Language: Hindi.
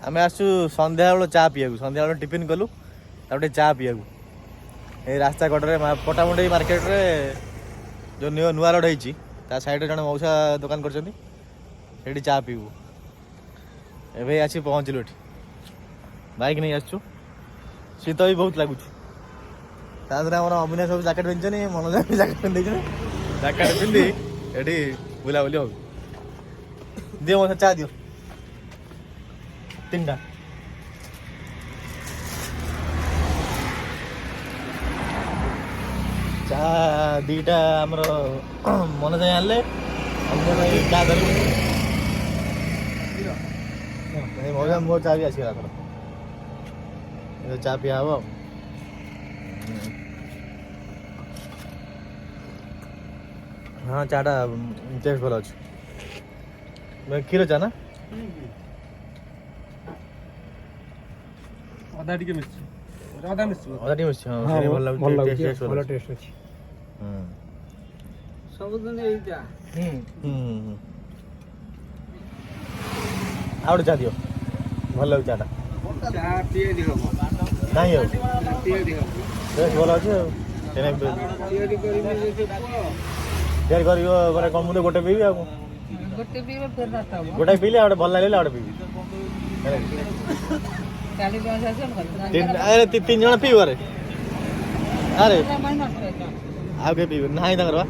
आम आसु संध्या बेल चा पीया संध्या बेल टिफिन कलु तापर चा पीया ये रास्ता कड़े पटामुंडे मार्केट रे जो नुआ रोड होती साइड जन मौसा दुकान कर चा पीबू एवं आसी पहुँचलु ये बाइक नहीं आसु शीत भी बहुत लगुच अभिनय सब जैकेट पिंधे मनोज भी जैकेट पिंधे जैकेट पिंधि ये बुलाबुली हो दियो मौसा चा दियो 3टा चा 2टा आमर मनोज आनले चा धरिक मौजा मो चा भी आसगला चा पिया हम हाँ चाटा टेस्ट भल अच्छे क्षीर चा ना अदा टिके मिस्सी अदा मिस्सी हाँ भल टेस्ट अच्छी सब दिन एइटा आउट चा दियो भल लग चाटा चा पिए दियो नहीं हो पिए दियो टेस्ट भल अच्छे पिए करी में जे यार करियो माने कम मुदे गोटे पीबी आ गोटे पीबे फेर रास्ता गोटे पीले आउट भल लागले आउट पीबी 40 से अरे 3 जण पीबो रे अरे आ के पीबे नाही तंगरवा